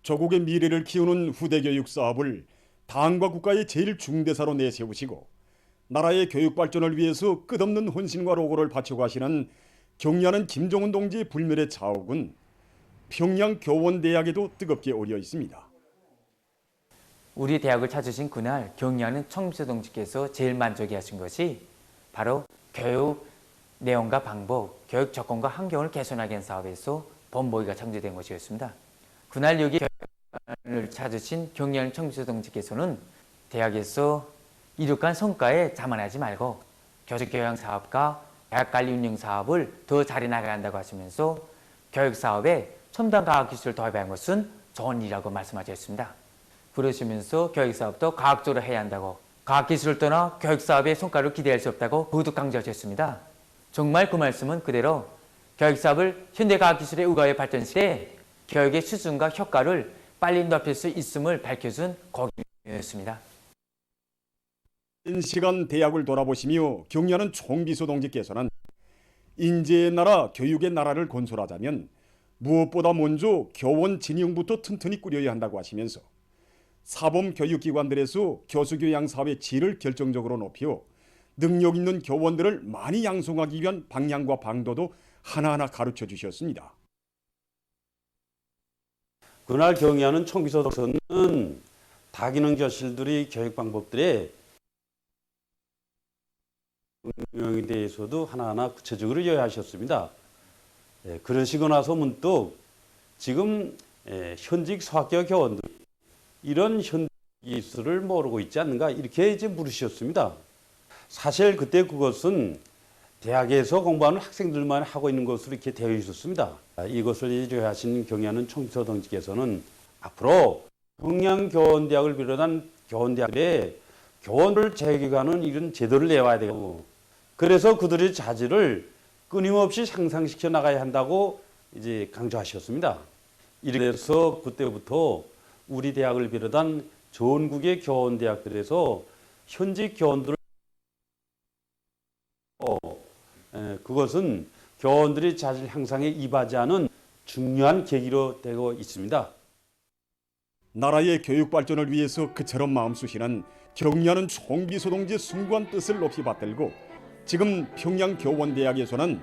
조국의 미래를 키우는 후대 교육 사업을 당과 국가의 제일 중대사로 내세우시고 나라의 교육 발전을 위해서 끝없는 헌신과 노고를 바쳐가시는 경례하는 김정은 동지의 불멸의 자욱은 평양 교원대학에도 뜨겁게 오려 있습니다. 우리 대학을 찾으신 그날 경례하는 청비서 동지께서 제일 만족해 하신 것이 바로 교육 내용과 방법, 교육 접근과 환경을 개선하기 위한 사업에서 본보기가 창조된 것이었습니다. 그날 여기 교육을 찾으신 경례하는 청비서 동지께서는 대학에서 이룩한 성과에 자만하지 말고 교직교양 사업과 대학관리 운영 사업을 더 잘 해나가야 한다고 하시면서 교육 사업에 첨단 과학 기술을 도입한 것은 좋은 일이라고 말씀하셨습니다. 그러시면서 교육 사업도 과학적으로 해야 한다고, 과학 기술을 떠나 교육 사업의 성과를 기대할 수 없다고 거듭 강조하셨습니다. 정말 그 말씀은 그대로 교육 사업을 현대 과학 기술의 의거의 발전 시대에 교육의 수준과 효과를 빨리 높일 수 있음을 밝혀준 고기였습니다. 시간 대학을 돌아보시며 경례하는 총비서 동지께서는 인재의 나라, 교육의 나라를 건설하자면 무엇보다 먼저 교원 진영부터 튼튼히 꾸려야 한다고 하시면서 사범 교육기관들에서 교수교양 사업의 질을 결정적으로 높여 능력 있는 교원들을 많이 양성하기 위한 방향과 방도도 하나하나 가르쳐 주셨습니다. 그날 경의하는 총비서 동지는 다기능 교실들의 교육 방법들에 운영에 대해서도 하나하나 구체적으로 요약하셨습니다. 그러시고 나서 문득 지금 현직 소학교 교원들 이런 현직 기술을 모르고 있지 않는가 이렇게 이제 물으셨습니다. 사실 그때 그것은 대학에서 공부하는 학생들만 하고 있는 것으로 이렇게 되어 있었습니다. 이것을 요약하신 경의하는 총비서 동지께서는 앞으로 평양교원대학을 비롯한 교원대학들의 교원을 재교육하는 이런 제도를 내와야 되고, 그래서 그들의 자질을 끊임없이 향상시켜 나가야 한다고 이제 강조하셨습니다. 이래서 그때부터 우리 대학을 비롯한 전국의 교원대학들에서 현직 교원들을 그것은 교원들의 자질 향상에 이바지하는 중요한 계기로 되고 있습니다. 나라의 교육 발전을 위해서 그처럼 마음 쑤시는 경례하는 총비서 동지의 숭고한 뜻을 높이 받들고 지금 평양교원대학에서는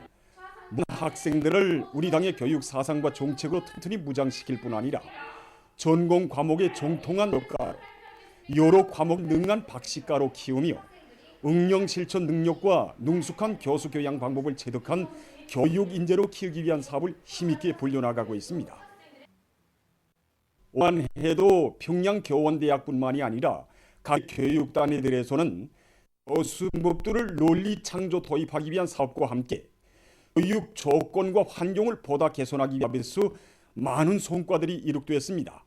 학생들을 우리 당의 교육 사상과 정책으로 튼튼히 무장시킬 뿐 아니라 전공 과목의 정통한 교과로, 여러 과목 능한 박식가로 키우며 응용 실천 능력과 능숙한 교수 교양 방법을 체득한 교육 인재로 키우기 위한 사업을 힘있게 불려나가고 있습니다. 올해도 평양교원대학뿐만이 아니라 각 교육단위들에서는 교수법들을 논리 창조 도입하기 위한 사업과 함께 교육 조건과 환경을 보다 개선하기 위해서 많은 성과들이 이룩되었습니다.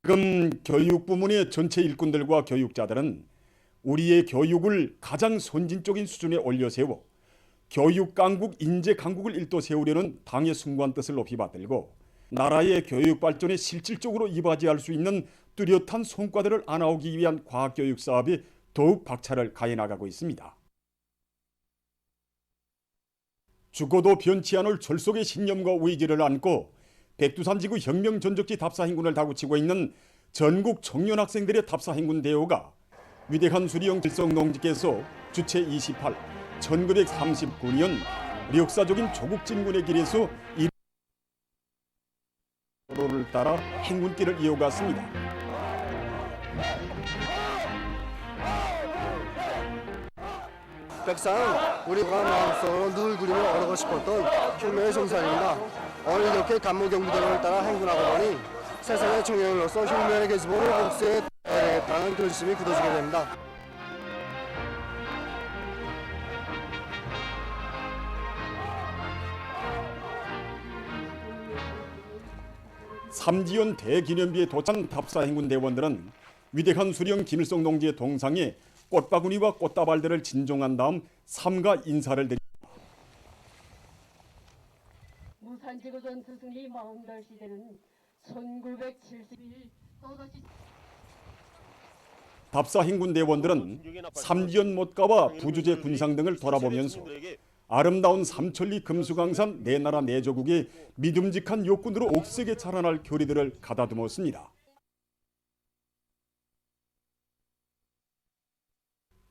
지금 교육 부문의 전체 일꾼들과 교육자들은 우리의 교육을 가장 선진적인 수준에 올려세워 교육 강국, 인재 강국을 일도 세우려는 당의 숭고한 뜻을 높이 받들고 나라의 교육 발전에 실질적으로 이바지할 수 있는 뚜렷한 성과들을 안아오기 위한 과학교육 사업에 더욱 박차를 가해 나가고 있습니다. 죽어도 변치 않을 졸속의 신념과 의지를 안고 백두산지구 혁명전적지 답사행군을 다구치고 있는 전국 청년 학생들의 답사행군 대회가 위대한 수리형 길성동지께서 주체 28, 1939년 역사적인 조국 진군의 길에서 이 도로를 따라 행군길을 이어갔습니다. 백상 우리가 마음속으로 늘 그리며 오르고 싶었던 혁명의 정상입니다. 오늘 이렇게 간모경비대로를 따라 행군하고 보니 세상의 청년으로서 혁명의 계승으로 복수에 따르겠다는 결심이 굳어지게 됩니다. 삼지연 대기념비에 도착한 답사행군 대원들은 위대한 수령 김일성 동지의 동상에 꽃바구니와 꽃다발들을 진종한 다음 삼가 인사를 드립니다. 무산지구전 스승이 마음달 시대는 1971 또다시 답사행군 대원들은 삼지연 못가와 부주제 군상 등을 돌아보면서 아름다운 삼천리 금수강산 네 나라 네 조국의 믿음직한 욕군으로 옥색에 자라날 교리들을 가다듬었습니다.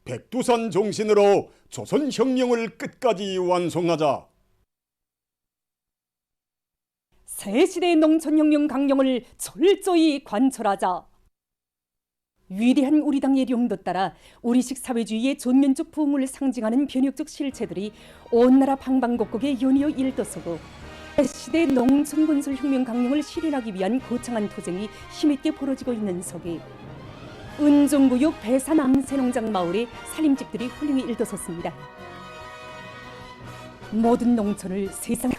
백두산 정신으로 조선혁명을 끝까지 완성하자. 새 시대의 농촌혁명 강령을 철저히 관철하자. 위대한 우리 당의 령도 따라 우리식 사회주의의 전면적 부흥을 상징하는 변혁적 실체들이 온 나라 방방곡곡에 연이어 일떠서고 새 시대의 농촌건설혁명 강령을 실현하기 위한 거창한 투쟁이 힘있게 벌어지고 있는 속에 은종구역 배산 암새농장 마을의 살림집들이 훌륭히 일떠섰습니다. 모든 농촌을 세상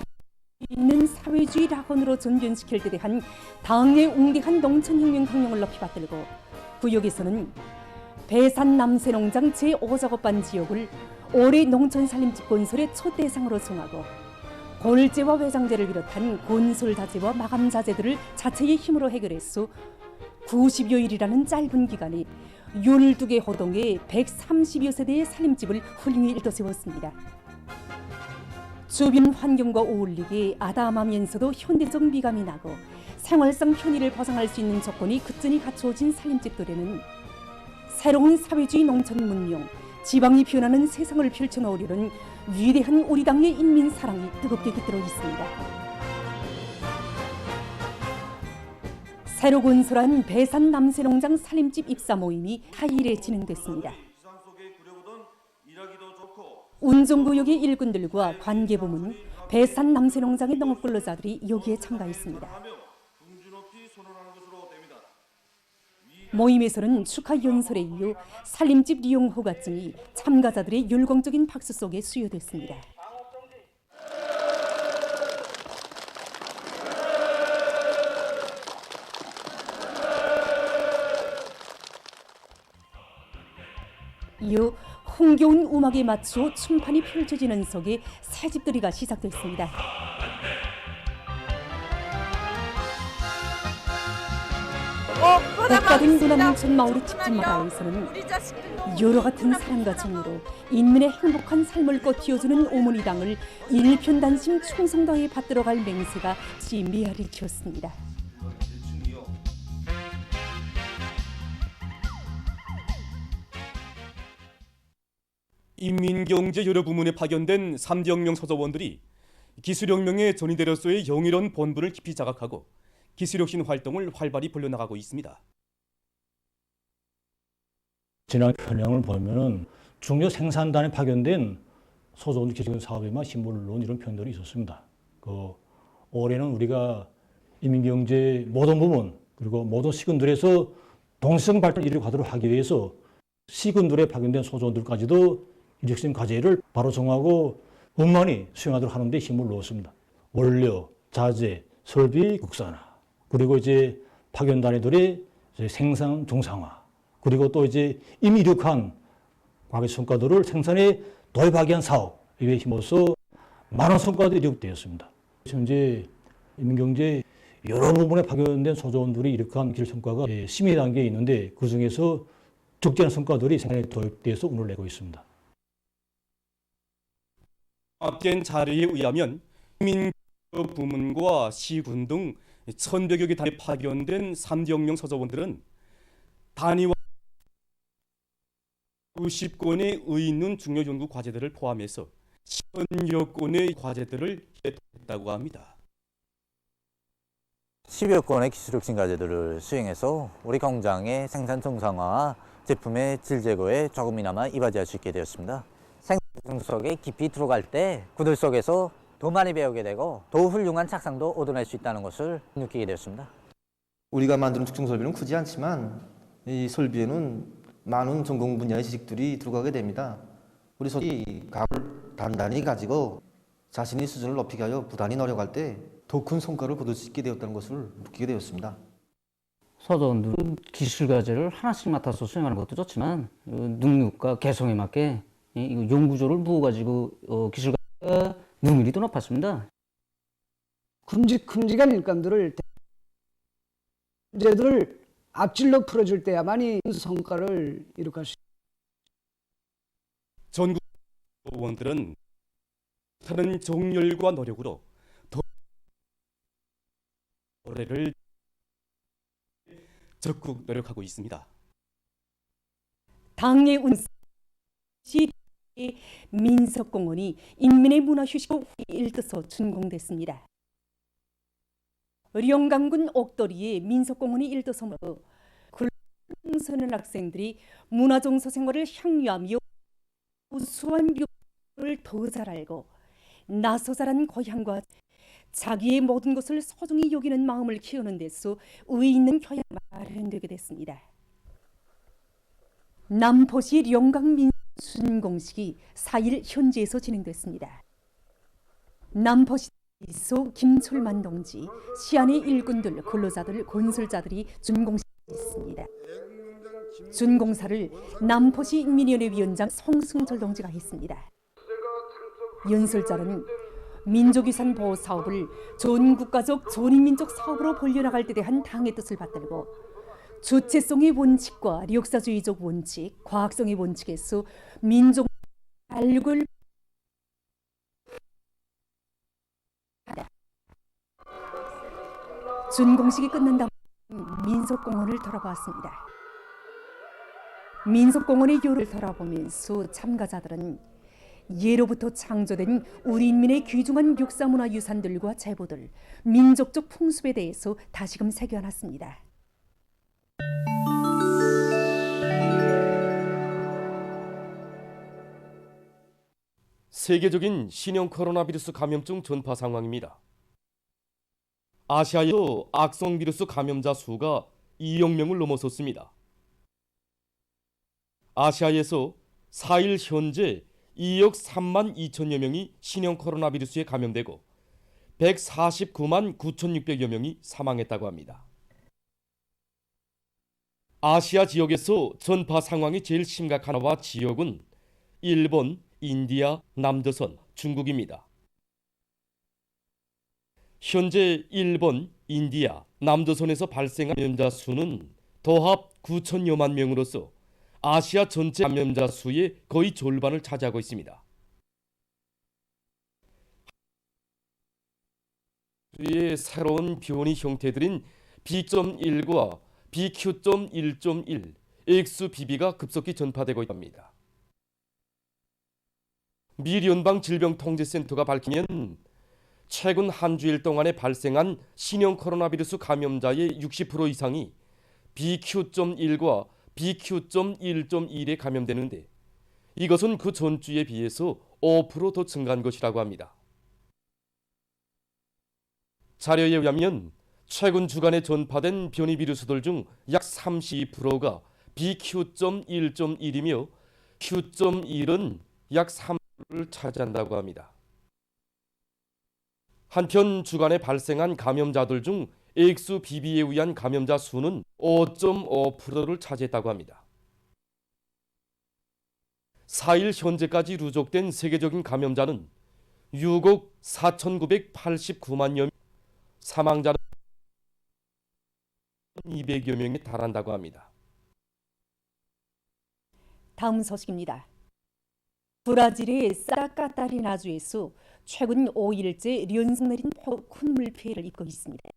있는 사회주의 낙원으로 전변시킬 때 대한 당의 웅대한 농촌혁명 강령을 높이 받들고 구역에서는 배산 남새농장 제5작업반 지역을 올해 농촌살림집 건설의 첫 대상으로 정하고 골재와 외장재를 비롯한 건설자재와 마감자재들을 자체의 힘으로 해결했어 90여일이라는 짧은 기간에 12개 호동에 130여 세대의 살림집을 훌륭히 일떠세웠습니다. 주변 환경과 어울리게 아담하면서도 현대적 미감이 나고 생활상 편의를 보장할 수 있는 조건이 끝전이 갖추어진 살림집들에는 새로운 사회주의 농촌 문명, 지방이 변하는 세상을 펼쳐놓으려는 위대한 우리 당의 인민 사랑이 뜨겁게 깃들어 있습니다. 새로 건설한 배산 남새농장 살림집 입사 모임이 4일에 진행됐습니다. 운정구역의 일꾼들과 관계부문, 배산 남새농장의 농업근로자들이 여기에 참가했습니다. 모임에서는 축하 연설에 이어 살림집 이용 허가증이 참가자들의 열광적인 박수 속에 수여됐습니다. 이어 흥겨운 음악에 맞추어 춤판이 펼쳐지는 속에 새집들이가 시작됐습니다. 복받은 도남농촌 마을의 집집마다에서는 여러 같은 사랑과 정으로 인민의 행복한 삶을 꽃피워주는 어머니당을 일편단심 충성도에 받들어갈 맹세가 지메아리 쳤습니다. 인민경제 여러 부문에 파견된 3대 혁명 서저원들이 기술혁명의 전위대로서의 영예로운 본분을 깊이 자각하고 기술혁신 활동을 활발히 벌려나가고 있습니다. 지난 현황을 보면은 중요 생산단에 파견된 서저원 기술 사업에만 힘을 놓은 이런 편들이 있었습니다. 올해는 우리가 인민경제 모든 부문 그리고 모든 시군들에서 동시성 발전을 이루도록 하기 위해서 시군들에 파견된 소조원들까지도 일혁신 과제를 바로 정하고 원만히 수행하도록 하는 데 힘을 넣었습니다. 원료, 자재, 설비 국산화, 그리고 이제 파견 단위들의 생산 정상화, 그리고 또 이제 이미 이룩한 과학의 성과들을 생산에 도입하기 위한 사업에 힘써 많은 성과들이 이룩되었습니다. 현재 인민경제 여러 부분에 파견된 소조원들이 이룩한 기술 성과가 심의 단계에 있는데 그 중에서 적절한 성과들이 생산에 도입돼서 운을 내고 있습니다. 합된 자료에 의하면 민부문과 시군 등 1,100여 개 단위에 파견된 3대 혁명 서저원들은 단위와 90건의 의있는 중요 연구 과제들을 포함해서 1000여 건의 과제들을 했다고 합니다. 10여 건의 기술혁신 과제들을 수행해서 우리 공장의 생산 정상화와 제품의 질 제거에 조금이나마 이바지할 수 있게 되었습니다. 생산 속에 깊이 들어갈 때 그들 속에서 더 많이 배우게 되고 더 훌륭한 착상도 얻어낼 수 있다는 것을 느끼게 되었습니다. 우리가 만드는 특정 설비는 크지 않지만 이 설비에는 많은 전공 분야의 지식들이 들어가게 됩니다. 우리 소위 각을 단단히 가지고 자신의 수준을 높이기 위하여 부단히 노력할 때 더 큰 성과를 거둘 수 있게 되었다는 것을 느끼게 되었습니다. 서저원들은 기술 과제를 하나씩 맡아서 수행하는 것도 좋지만 능력과 개성에 맞게 연구조를 부어가지고 기술 과제가 능률이 더 높았습니다. 큼직큼직한 일감들을 문제들을 앞질러 풀어줄 때야만이 성과를 이룩할 수 있습니다. 전국 원들은 하는 정열과 노력으로 올해를 적극 노력하고 있습니다. 당의 운시 민속공원이 인민의 문화휴식로 일떠서 준공됐습니다. 영강군 옥도리의 민속공원이 일떠서므로 청소년 학생들이 문화정서 생활을 향유하며 우수한 교육을 더 잘 알고 나서 자란 고향과 자기의 모든 것을 소중히 여기는 마음을 키우는 데서 의의 있는 교양이 마련되게 됐습니다. 남포시 영광민 준공식이 4일 현지에서 진행됐습니다. 남포시에서 김철만 동지, 시안의 일꾼들, 근로자들, 건설자들이 준공식했습니다. 준공사를 남포시 인민위원회 위원장 송승철 동지가 했습니다. 연설자는 민족유산 보호 사업을 전국가적 전인민족 사업으로 벌려나갈 때 대한 당의 뜻을 받들고 주체성의 원칙과 역사주의적 원칙, 과학성의 원칙에서 민족 발굴 준공식이 끝난 다음 민속공원을 돌아보았습니다. 민속공원의 요를 돌아보면서 참가자들은 예로부터 창조된 우리 인민의 귀중한 역사문화 유산들과 제보들, 민족적 풍습에 대해서 다시금 새겨놨습니다. 세계적인 신형 코로나 바이러스 감염증 전파 상황입니다. 아시아에서 악성 바이러스 감염자 수가 2억 명을 넘어섰습니다. 아시아에서 4일 현재 2억 3만 2천여 명이 신형 코로나 바이러스에 감염되고 149만 9,600여 명이 사망했다고 합니다. 아시아 지역에서 전파 상황이 제일 심각한 나라 지역은 일본, 인디아, 남조선, 중국입니다. 현재 일본, 인디아, 남조선에서 발생한 감염자 수는 도합 9천여만 명으로서 아시아 전체 감염자 수의 거의 절반을 차지하고 있습니다. 의 새로운 변이 형태들인 B.1과 BQ.1.1, XBB가 급속히 전파되고 있답니다. 미 연방질병통제센터가 밝히면 최근 한 주일 동안에 발생한 신형 코로나 바이러스 감염자의 60% 이상이 BQ.1과 BQ.1.1에 감염되는데 이것은 그 전주에 비해서 5% 더 증가한 것이라고 합니다. 자료에 의하면 최근 주간에 전파된 변이 바이러스들 중 약 32%가 BQ.1.1이며 Q.1은 약 3%를 차지한다고 합니다. 한편 주간에 발생한 감염자들 중 XBB에 의한 감염자 수는 5.5%를 차지했다고 합니다. 4일 현재까지 누적된 세계적인 감염자는 6억 4,989만 명, 사망자는 200여 명에 달한다고 합니다. 다음 소식입니다. 브라질의 사라카타리나주에서 최근 5일째 연속 내린 폭우 큰 물피해를 입고 있습니다.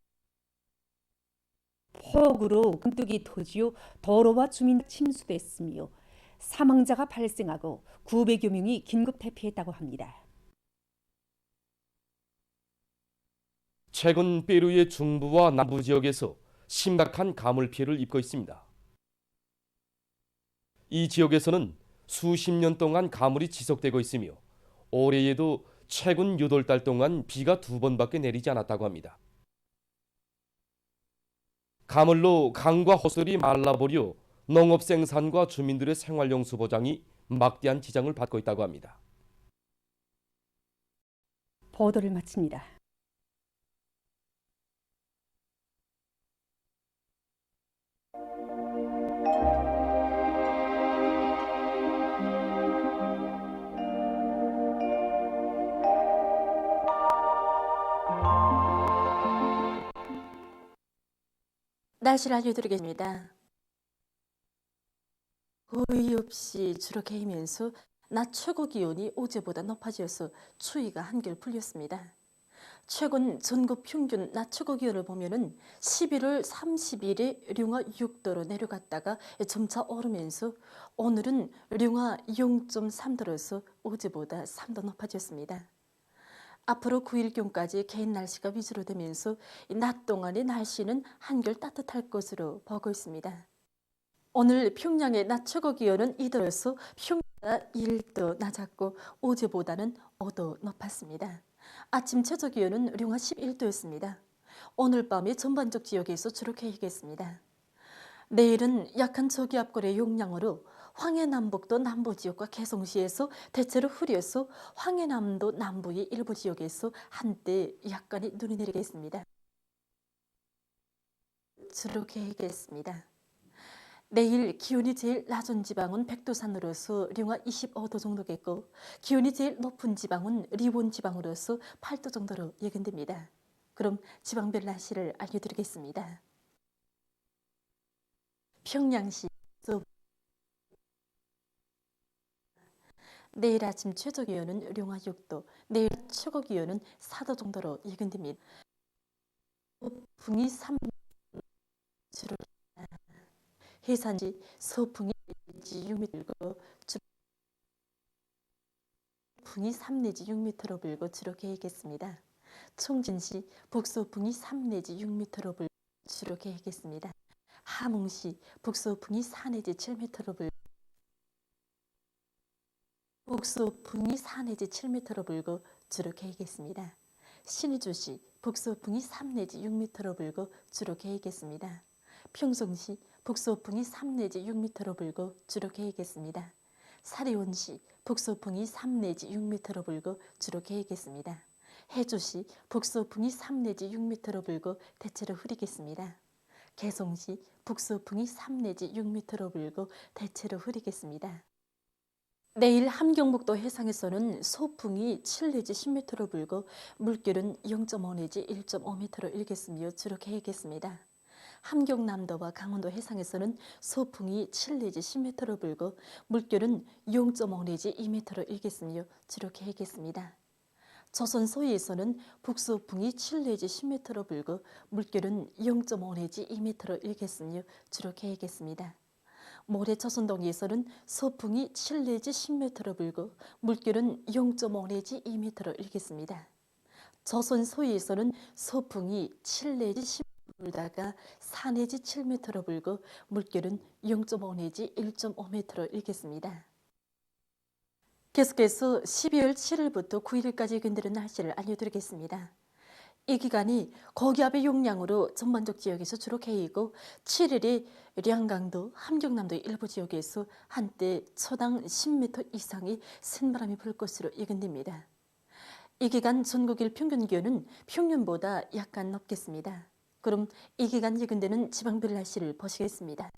폭우로 굴뚝이 터지어 도로와 주민 침수됐으며 사망자가 발생하고 900여 명이 긴급 대피했다고 합니다. 최근 페루의 중부와 남부 지역에서 심각한 가물 피해를 입고 있습니다. 이 지역에서는 수십 년 동안 가물이 지속되고 있으며 올해에도 최근 8달 동안 비가 2번밖에 내리지 않았다고 합니다. 가물로 강과 호설이 말라버려 농업 생산과 주민들의 생활용수 보장이 막대한 지장을 받고 있다고 합니다. 보도를 마칩니다. 날씨를 알려드리겠습니다. 거의 없이 추락해이면서 낮 최고 기온이 어제보다 높아져서 추위가 한결 풀렸습니다. 최근 전국 평균 낮 최고 기온을 보면은 11월 30일에 령화 6도로 내려갔다가 점차 오르면서 오늘은 령화 0.3도로서 어제보다 3도 높아졌습니다. 앞으로 9일경까지 개인 날씨가 위주로 되면서 낮 동안의 날씨는 한결 따뜻할 것으로 보고 있습니다. 오늘 평양의 낮 최고 기온은 2도로서 평년보다 1도 낮았고 어제보다는 5도 높았습니다. 아침 최저 기온은 령화 11도였습니다. 오늘 밤에 전반적 지역에서 주로 개이겠습니다. 내일은 약한 저기압골의 영향으로 황해남북도 남부지역과 개성시에서 대체로 흐려서 황해남도 남부의 일부 지역에서 한때 약간의 눈이 내리겠습니다. 주로 개이겠습니다. 내일 기온이 제일 낮은 지방은 백두산으로서 령화 25도 정도겠고 기온이 제일 높은 지방은 리원 지방으로서 8도 정도로 예견됩니다. 그럼 지방별 날씨를 알려드리겠습니다. 평양시 내일 아침 최저 기온은 령화 6도, 내일 최고 기온은 4도 정도로 예견됩니다. 서풍이 3도 주로 해산시 서풍이 6m 불고 풍이 3 내지 6m로 불고 주로 개이겠습니다. 총진시 북서풍이 3 내지 6m로 불고 주로 개이겠습니다. 함흥시 북서풍이 4 내지 7m로 불고 북서풍이 4 내지 7m로 불고 주로 개이겠습니다. 신의주시 북서풍이 3 내지 6m로 불고 주로 개이겠습니다. 평성시 북서풍이 3 내지 6m로 불고 주로 개이겠습니다. 사리온시 북서풍이 3 내지 6m로 불고 주로 개이겠습니다. 해주시 북서풍이 3 내지 6m로 불고 대체로 흐리겠습니다. 개성시 북서풍이 3 내지 6m로 불고 대체로 흐리겠습니다. 내일 함경북도 해상에서는 소풍이 7 내지 10m로 불고 물결은 0.5 내지 1.5m로 일겠으며 주로 개이겠습니다. 함경남도와 강원도 해상에서는 소풍이 7 내지 10m로 불고 물결은 0.5 내지 2m로 일겠으며 주로 개이겠습니다. 조선 서해에서는 북소풍이 7 내지 10m로 불고 물결은 0.5 내지 2m로 일겠으며 주로 개이겠습니다. 모레 조선동해에서는 서풍이 7 내지 10m로 불고 물결은 0.5 내지 2m로 일겠습니다. 조선 서해에서는 서풍이 7 내지 10m로 불다가 4 내지 7m로 불고 물결은 0.5 내지 1.5m로 일겠습니다. 계속해서 12월 7일부터 9일까지 예견되는 날씨를 알려드리겠습니다. 이 기간이 고기압의 용량으로 전반적 지역에서 주로 개이고 7일이 량강도, 함경남도 일부 지역에서 한때 초당 10m 이상의 센바람이 불 것으로 예견됩니다. 이 기간 전국일 평균 기온은 평년보다 약간 높겠습니다. 그럼 이 기간 예견되는 지방별 날씨를 보시겠습니다.